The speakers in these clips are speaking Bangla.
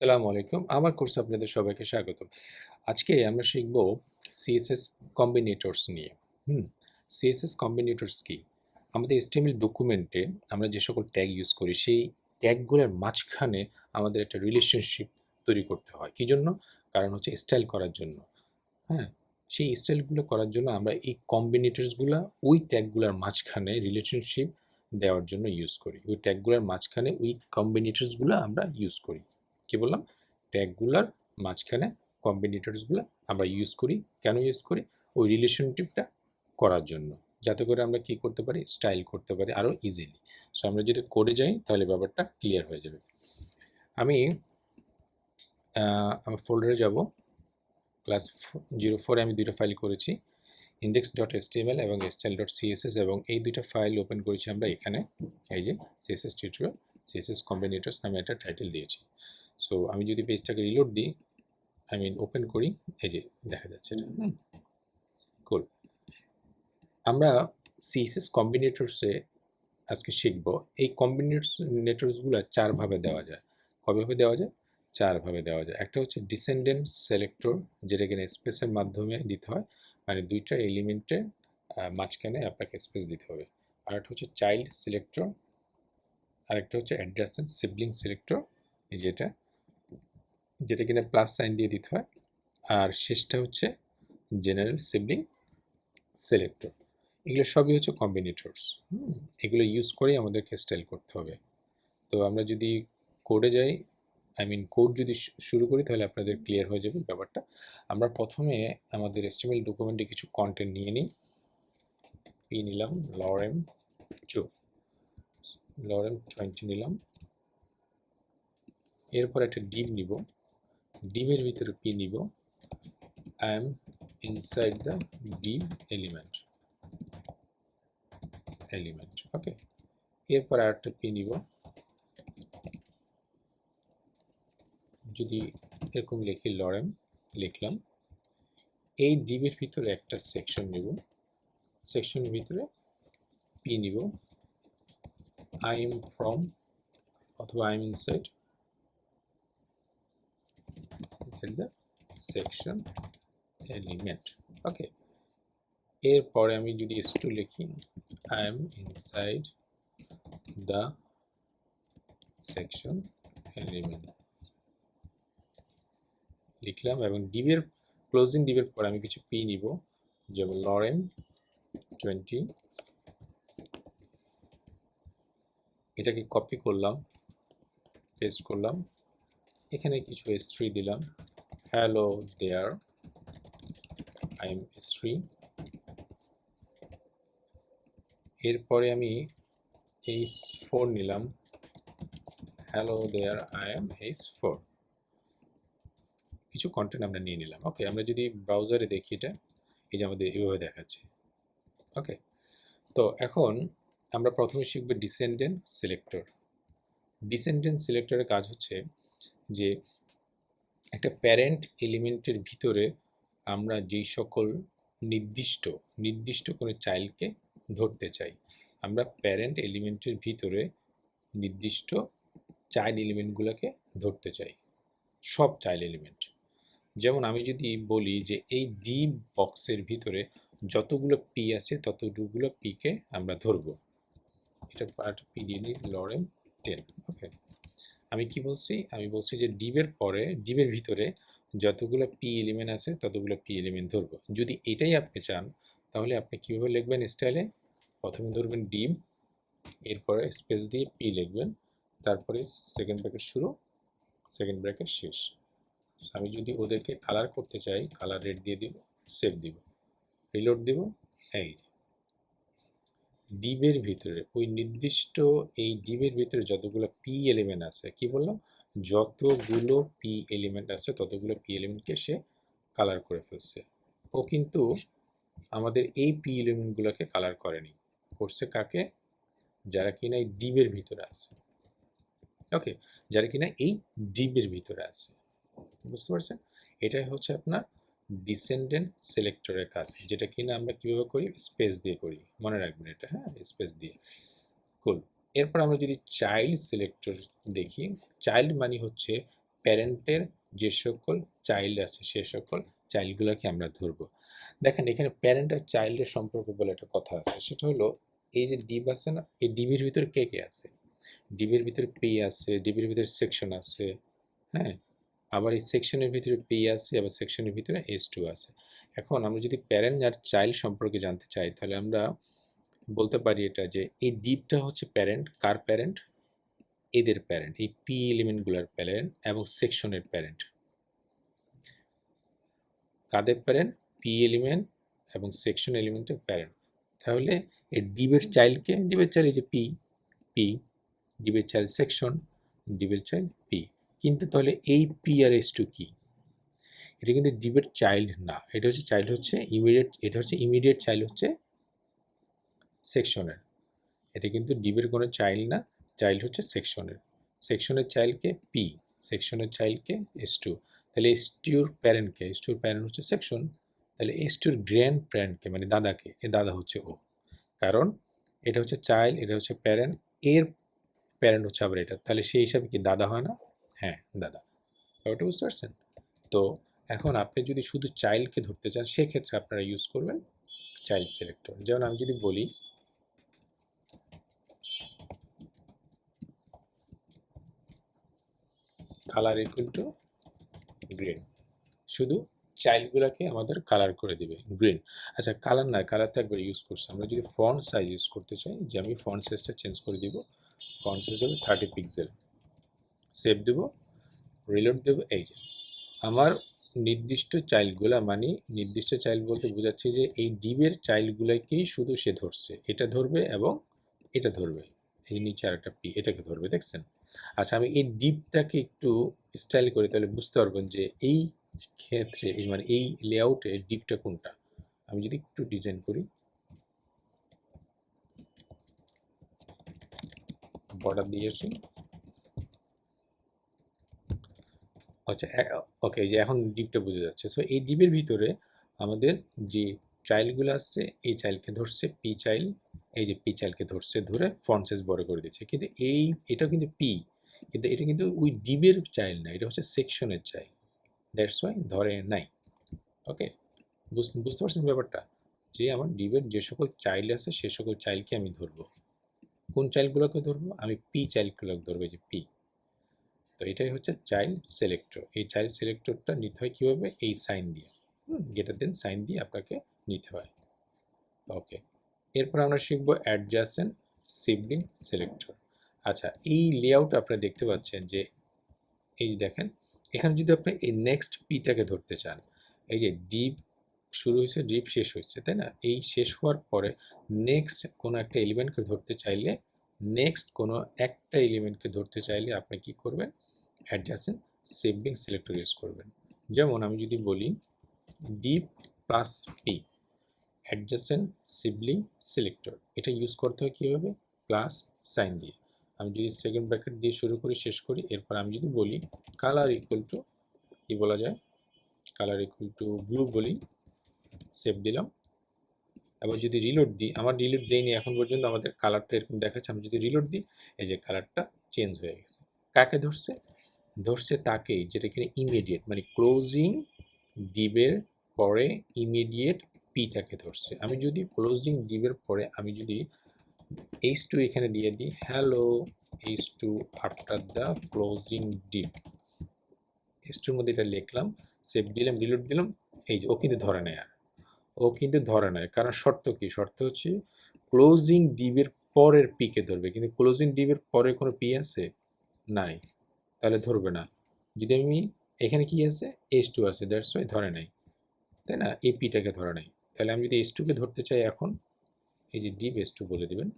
আসসালামু আলাইকুম। আমার কোর্সে আপনাদের সবাইকে স্বাগতম। আজকে আমরা শিখব CSS Combinators নিয়ে। হুম? CSS Combinators কি? আমাদের HTML ডকুমেন্টে আমরা যে সকল ট্যাগ ইউজ করি, সেই ট্যাগগুলোর মাঝখানে আমাদের একটা রিলেশনশিপ তৈরি করতে হয়। কী জন্য? কারণ হচ্ছে স্টাইল করার জন্য। হ্যাঁ? সেই স্টাইলগুলো করার জন্য আমরা এই কম্বিনেটরসগুলা ওই ট্যাগগুলার মাঝখানে রিলেশনশিপ দেওয়ার জন্য ইউজ করি। ওই ট্যাগগুলার মাঝখানে ওই কম্বিনেটরসগুলা আমরা ইউজ করি। কি বললাম? ট্যাগগুলার মাঝখানে কম্বিনেটরসগুলা আমরা ইউজ করি। কেন ইউজ করি? ওই রিলেশনশিপটা করার জন্য। যাতে করে আমরা কি করতে পারি? স্টাইল করতে পারি আরও ইজিলি। সো আমরা যদি কোডে যাই তাহলে ব্যাপারটা ক্লিয়ার হয়ে যাবে। আমি আমার ফোল্ডারে যাব। ক্লাস 04 আমি দুইটা ফাইল করেছি, index.html এবং style.css, এবং এই দুইটা ফাইল ওপেন করেছি আমরা এখানে। এই যে CSS টিউটোরিয়াল, CSS Combinators নামে একটা টাইটেল দিয়েছি। সো আমি যদি পেজটাকে রিলোড দিই, ওপেন করি, এই যে দেখা যাচ্ছে এটা। কুল। আমরা CSS Combinatorsে আজকে শিখব। এই কম্বিনেটরসগুলো চারভাবে দেওয়া যায়। কয়ভাবে দেওয়া যায়? চারভাবে দেওয়া যায়। একটা হচ্ছে ডিসেন্ডেন্ট সিলেক্টর, যেটা কিনা স্পেসের মাধ্যমে দিতে হয়, মানে দুইটা এলিমেন্টের মাঝখানে আপনাকে স্পেস দিতে হবে। আর একটা হচ্ছে চাইল্ড সিলেক্টর, আরেকটা হচ্ছে অ্যাডজাসেন্ট সিবলিং সিলেক্টর, এই যেটা কিনা প্লাস সাইন দিয়ে দিতে হয়। আর শেষটা হচ্ছে জেনারেল সিবলিং সিলেক্টর। এগুলো সবই হচ্ছে কম্বিনেটরস। এগুলো ইউজ করেই আমাদেরকে স্টাইল করতে হবে। তো আমরা যদি কোডে যাই, কোড যদি শুরু করি, তাহলে আপনাদের ক্লিয়ার হয়ে যাবে ব্যাপারটা। আমরা প্রথমে আমাদের HTML ডকুমেন্টে কিছু কন্টেন্ট নিয়ে নিই। পি নিলাম, লরেম 20 নিলাম। এরপর একটা ডিভ নিব, ডিভের ভিতরে পি নিব, I am inside the div element. Okay. এরপর আর একটা পি নিব, যদি এরকম লিখি লরেম লিখলাম। এই ডিভের ভিতরে একটা সেকশন নিব, সেকশনের ভিতরে পি নিব, আই এম ফ্রম অথবা I am inside the section element. Okay. এরপরে আমি যদি S2 লিখি, I am inside the section element লিখলাম, এবং ডিভের ক্লোজিং ডিভের পরে আমি কিছু পি নিব, যেমন লরেম 20। এটাকে কপি করলাম, পেস্ট করলাম, এখানে কিছু S3 দিলাম, hello there I am S3। এরপরে আমি H4 নিলাম, hello there I am H4। কিছু কন্টেন্ট আমরা নিয়ে নিলাম। ওকে, আমরা যদি ব্রাউজারে দেখি, এটা এই যে আমাদের এভাবে দেখাচ্ছে। ওকে, তো এখন আমরা প্রথমে শিখব ডিসেন্ডেন্ট সিলেক্টর। ডিসেন্ডেন্ট সিলেক্টরের কাজ হচ্ছে যে একটা প্যারেন্ট এলিমেন্টের ভিতরে আমরা যেই সকল নির্দিষ্ট কোনো চাইল্ডকে ধরতে চাই, আমরা প্যারেন্ট এলিমেন্টের ভিতরে নির্দিষ্ট চাইল্ড এলিমেন্টগুলোকে ধরতে চাই, সব চাইল্ড এলিমেন্ট। যেমন আমি যদি বলি যে এই ডিভ বক্সের ভিতরে যতগুলো পি আছে ততগুলো পিকে আমরা ধরব, এটা একটা পি দিয়ে নিই, লরেম 10। ওকে, আমি কি বলছি? আমি বলছি যে ডিভের ভিতরে যতগুলো পি এলিমেন্ট আছে ততগুলো পি এলিমেন্ট ধরবো। যদি এটাই আপনি চান, তাহলে আপনি কীভাবে লিখবেন স্টাইলে? প্রথমে ধরবেন ডিভ, এরপরে স্পেস দিয়ে পি লিখবেন, তারপরে সেকেন্ড ব্র্যাকেট শুরু, সেকেন্ড ব্র্যাকেট শেষ। আমি যদি ওদেরকে কালার করতে চাই, কালার রেড দিয়ে দিব, সেভ দিব, রিলোড দিব। এই ডিভের ভিতরে ওই নির্দিষ্ট এই ডিভের ভিতরে যতগুলো পি এলিমেন্ট আছে, কি বললাম? যতগুলো পি এলিমেন্ট আছে ততগুলো পি এলিমেন্টকে সে কালার করে ফেলছে। ও কিন্তু আমাদের এই পি এলিমেন্টগুলোকে কালার করেনি, করছে কাকে? যারা কিনা এই ডিভের ভিতরে আছে। ওকে, যারা কিনা এই ডিভের ভিতরে আছে, বুঝতে পারছেন? এটাই হচ্ছে আপনার ডিসেন্ডেন্ট সিলেক্টরের কাজ, যেটা কিনা আমরা কীভাবে করি? স্পেস দিয়ে করি, মনে রাখবেন এটা। হ্যাঁ, স্পেস দিয়ে। কুল। এরপর আমরা যদি চাইল্ড সিলেক্টর দেখি, চাইল্ড মানে হচ্ছে প্যারেন্টের যে সকল চাইল্ড আছে সে সকল চাইল্ডগুলোকে আমরা ধরবো। দেখেন এখানে প্যারেন্ট আর চাইল্ডের সম্পর্ক বলে একটা কথা আছে, সেটা হলো এই যে ডিভ আছে না, এই ডিভের ভিতরে কে কে আছে? ডিভের ভিতরে পি আছে, ডিভের ভিতরে সেকশন আছে, হ্যাঁ, আবার এই সেকশনের ভিতরে পি আছে, আবার সেকশনের ভিতরে S2 আছে। এখন আমরা যদি প্যারেন্ট আর চাইল্ড সম্পর্কে জানতে চাই তাহলে আমরা বলতে পারি এটা যে এই ডিভটা হচ্ছে প্যারেন্ট, কার প্যারেন্ট? এদের প্যারেন্ট, এই পি এলিমেন্টগুলোর প্যারেন্ট এবং সেকশনের প্যারেন্ট। কাদের প্যারেন্ট? পি এলিমেন্ট এবং সেকশন এলিমেন্টের প্যারেন্ট। তাহলে এই ডিভের চাইল্ডকে, ডিভের চাইল্ড এই যে পি, পি, ডিভের চাইল্ড সেকশন, ডিভের চাইল্ড পি। কিন্তু তাহলে এই পি আর S2 কি? এটা কিন্তু ডিভের চাইল্ড না, এটা হচ্ছে চাইল্ড হচ্ছে ইমিডিয়েট, এটা হচ্ছে ইমিডিয়েট চাইল্ড হচ্ছে সেকশনের। এটা কিন্তু ডিভের কোনো চাইল্ড না, চাইল্ড হচ্ছে সেকশনের। সেকশনের চাইল্ডকে পি, সেকশনের চাইল্ডকে S2। তাহলে S2-র প্যারেন্টকে, S2-র প্যারেন্ট হচ্ছে সেকশন, তাহলে S2-র গ্র্যান্ড প্যারেন্টকে মানে দাদাকে, এ দাদা হচ্ছে ও। কারণ এটা হচ্ছে চাইল্ড, এটা হচ্ছে প্যারেন্ট, এর প্যারেন্ট হচ্ছে আবার এটা, তাহলে সেই হিসাবে কি দাদা হয় না? হ্যাঁ দাদা। ব্যাপারটা বুঝতে পারছেন? তো এখন আপনি যদি শুধু চাইল্ডকে ধরতে চান সেক্ষেত্রে আপনারা ইউজ করবেন চাইল্ড সিলেক্টর। যেমন আমি যদি বলি কালার ইকুয়াল টু গ্রিন, শুধু চাইল্ডগুলোকে আমাদের কালার করে দিবে গ্রিন। আচ্ছা কালার না, কালার তো একবার ইউজ করছি। আমরা যদি ফন্ট সাইজ ইউজ করতে চাই, যে আমি ফন্ট সাইজটা চেঞ্জ করে দিব, ফন্ট সাইজ হবে 30 পিক্সেল, সেভ দেব, রিলোড দেব। এই যে আমার নির্দিষ্ট চাইল্ডগুলা, মানে নির্দিষ্ট চাইল্ড বলতে বোঝাচ্ছে যে এই ডিভের চাইল্ডগুলোকেই শুধু সে ধরছে, এটা ধরবে এবং এটা ধরবে, এই নিচে আর একটা পি, এটাকে ধরবে, দেখছেন? আচ্ছা আমি এই ডিপটাকে একটু স্টাইল করি, তাহলে বুঝতে পারবেন যে এই ক্ষেত্রে এই মানে এই লেআউটে ডিপটা কোনটা। আমি যদি একটু ডিজাইন করি, বর্ডার দিয়ে আসি, আচ্ছা ওকে, যে এখন ডিপটা বোঝা যাচ্ছে। সো এই ডিপের ভিতরে আমাদের যে চাইল্ডগুলো আছে, এই চাইল্ডকে ধরছে পি চাইল্ড, এই যে পি চাইল্ডকে ধরছে, ধরে ফন্ট সাইজ বড় করে দিচ্ছে। কিন্তু এটাও কিন্তু পি, কিন্তু এটা কিন্তু ওই ডিপের চাইল্ড না, এটা হচ্ছে সেকশনের চাইল্ড, দ্যাটস ওয়াই ধরে নাই। ওকে, বুঝতে পারছেন ব্যাপারটা? যে আমার ডিপের যে সকল চাইল্ড আছে সে সকল চাইল্ডকে আমি ধরবো। কোন চাইল্ডগুলোকে ধরবো? আমি পি চাইল্ডগুলোকে ধরবো, যে পি। তো এটাই হচ্ছে চাইল্ড সিলেক্টর। এই চাইল্ড সিলেক্টরটা নিতে হয় কীভাবে? এই সাইন দিয়ে, গ্রেটার দেন সাইন দিয়ে আপনাকে নিতে হয়। ওকে, এরপর আমরা শিখব অ্যাডজাসেন্ট সিবলিং সিলেক্টর। আচ্ছা এই লেআউট আপনারা দেখতে পাচ্ছেন যে এই দেখেন এখানে যদি আপনি এই নেক্সট পিটাকে ধরতে চান, এই যে ডিপ শুরু হয়েছে, ডিপ শেষ হয়েছে, তাই না? এই শেষ হওয়ার পরে নেক্সট কোনো একটা এলিমেন্টকে ধরতে চাইলে, নেক্সট কোনো একটা এলিমেন্টকে ধরতে চাইলে আপনি কি করবেন? অ্যাডজাসেন্ট সিবলিং সিলেক্টর ইউজ করবেন। যেমন আমি যদি বলি deep plus P, adjacent sibling selector, এটা ইউজ করতে হয় কীভাবে? প্লাস সাইন দিয়ে। আমি যদি সেকেন্ড ব্র্যাকেট দিয়ে শুরু করি, শেষ করি, এরপর আমি যদি বলি কালার ইকুয়াল টু, কী বলা যায়? কালার ইকুয়াল টু ব্লু বলি, সেভ দিলাম। এবার যদি রিলোড দিই, আমার রিলোড দেয়নি এখন পর্যন্ত, আমাদের কালারটা এরকম দেখাচ্ছে। আমি যদি রিলোড দিই, এই যে কালারটা চেঞ্জ হয়ে গেছে। কাকে ধরছে? ধরছে তাকেই, যেটা কিনা ইমিডিয়েট, মানে ক্লোজিং ডিভের পরে ইমিডিয়েট পিটাকে ধরছে। আমি যদি ক্লোজিং ডিভের পরে আমি যদি H2 এখানে দিয়ে দিই, hello H2 after the closing div, H2-র মধ্যে এটা লিখলাম, সেভ দিলাম, রিলোড দিলাম, এই যে ও কিন্তু ধরে নেয়। আর ও কিন্তু ধরে নেয়, কারণ শর্ত কি? শর্ত হচ্ছে ক্লোজিং ডিভের পরের পিকে ধরবে, কিন্তু ক্লোজিং ডিভের পরে কোনো পি আছে? নাই, তাহলে ধরবে না। যদি আমি এখানে কি আছে? H2 আছে, দ্যাটস ওয়াই ধরে নাই, তাই না? এই পিটাকে ধরে নাই। তাহলে আমি যদি H2-কে ধরতে চাই এখন, এই যে ডিভ H2 বলে দিবেন,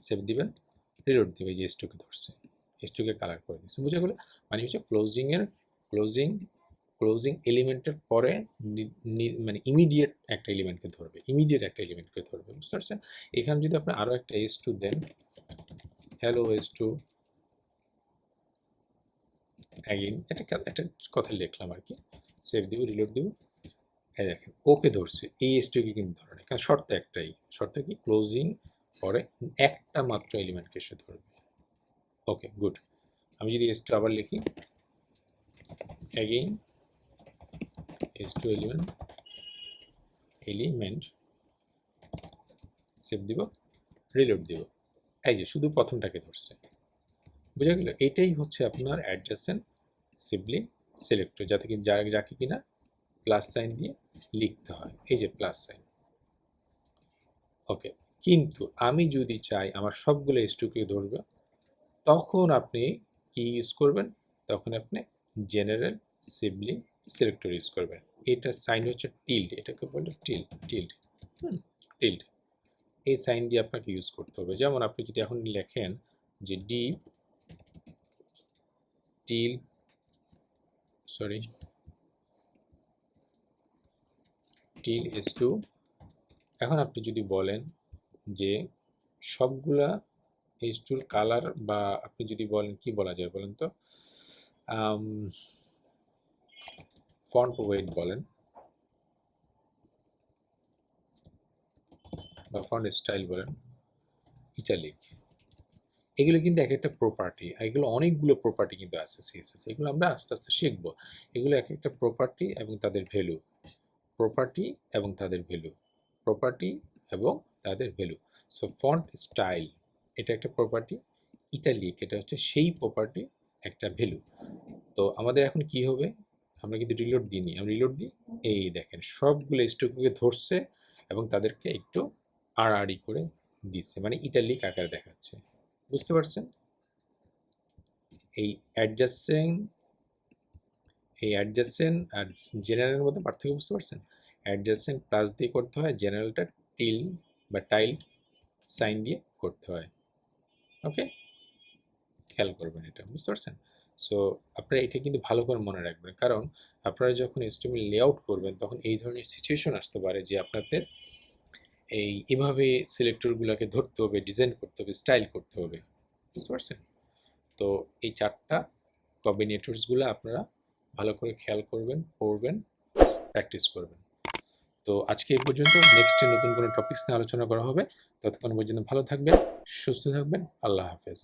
সেভ দিবেন, রিলোড দিবেন, এই যে H2-কে ধরছে, H2-কে কালার করে দিচ্ছে। বুঝে গেলো? মানে হচ্ছে ক্লোজিং এলিমেন্টের পরে মানে ইমিডিয়েট একটা এলিমেন্টকে ধরবে, ইমিডিয়েট একটা এলিমেন্টকে ধরবে। বুঝতে পারছেন? এখানে যদি আপনি আরও একটা H2 দেন, হ্যালো H2 অ্যাগেন, একটা কথা লিখলাম আর কি, সেভ দিব, রিলোড দিব, এই দেখেন ওকে ধরছে, এই H2-কে কিন্তু ধরে না, কারণ শর্ত একটাই, শর্ত কি? ক্লোজিং পরে একটা মাত্র এলিমেন্টকে সে ধরবে। Okay good. আমি যদি S2 আবার লিখি, again S2 এলিমেন্ট সেভ দিব, রিলোড দিব। এই যে শুধু প্রথমটাকে ধরছে, বুঝা গেল? এটাই হচ্ছে আপনার অ্যাডজাসেন্ট সিবলিং সিলেক্টর, যাকে কিনা প্লাস সাইন দিয়ে লিখতে হয়, এই যে প্লাস সাইন। ওকে, কিন্তু আমি যদি চাই আমার সবগুলো S2কে ধরবে, তখন আপনি কি ইউজ করবেন? তখন আপনি জেনারেল সিবলিং সিলেক্টর ইউজ করবেন। এটা সাইন হচ্ছে টিল্ড, এটাকে বলে টিল্ড। টিল্ড এই সাইন দিয়ে আপনাকে ইউজ করতে হবে। যেমন আপনি যদি এখন লেখেন যে টিল S2, এখন আপনি যদি বলেন যে সবগুলা S2 কালার, বা আপনি যদি বলেন কি বলা যায় বলেন তো, ফন্ট ওয়েট বলেন বা ফন্ট স্টাইল বলেন, ইটালিক, এগুলো কিন্তু এক একটা প্রপার্টি, এগুলো অনেকগুলো প্রপার্টি কিন্তু আছে সিএসএস, এগুলো আমরা আস্তে আস্তে শিখবো। এগুলো এক একটা প্রপার্টি এবং তাদের ভ্যালু, প্রপার্টি এবং তাদের ভ্যালু, প্রপার্টি এবং তাদের ভ্যালু। সো ফন্ট স্টাইল এটা একটা প্রপার্টি, ইটালিক এটা হচ্ছে সেই প্রপার্টি একটা ভ্যালু। তো আমাদের এখন কি হবে, আমরা কিন্তু রিলোড দিইনি, আমরা রিলোড দিই, এই দেখেন সবগুলো স্টককে ধরছে এবং তাদেরকে একটু আড়াআড়ি করে দিচ্ছে, মানে ইটালিক আকারে দেখাচ্ছে। বুঝতে পারছেন? এই অ্যাডজাসেন্ট আর জেনারেলের মধ্যে পার্থক্য বুঝতে পারছেন? অ্যাডজাসেন্ট প্লাস দিয়ে করতে হয়, জেনারেলটা টিল বা টাইল্ড সাইন দিয়ে করতে হয়। ওকে, খেয়াল করবেন এটা, বুঝতে পারছেন? সো আপনারা এটা কিন্তু ভালো করে মনে রাখবেন, কারণ আপনারা যখন HTML লেআউট করবেন তখন এই ধরনের সিচুয়েশন আসতে পারে যে আপনাদের এভাবে সিলেক্টরগুলোকে ধরতে হবে, ডিজাইন করতে হবে, স্টাইল করতে হবে। বুঝতে পারছেন? তো এই 4টা কম্বিনেটরসগুলো আপনারা ভালো করে খেয়াল করবেন, পড়বেন, প্র্যাকটিস করবেন। তো আজকে এই পর্যন্ত, নেক্সটে নতুন কোনো টপিকস নিয়ে আলোচনা করা হবে। ততক্ষণ পর্যন্ত ভালো থাকবেন, সুস্থ থাকবেন, আল্লাহ হাফেজ।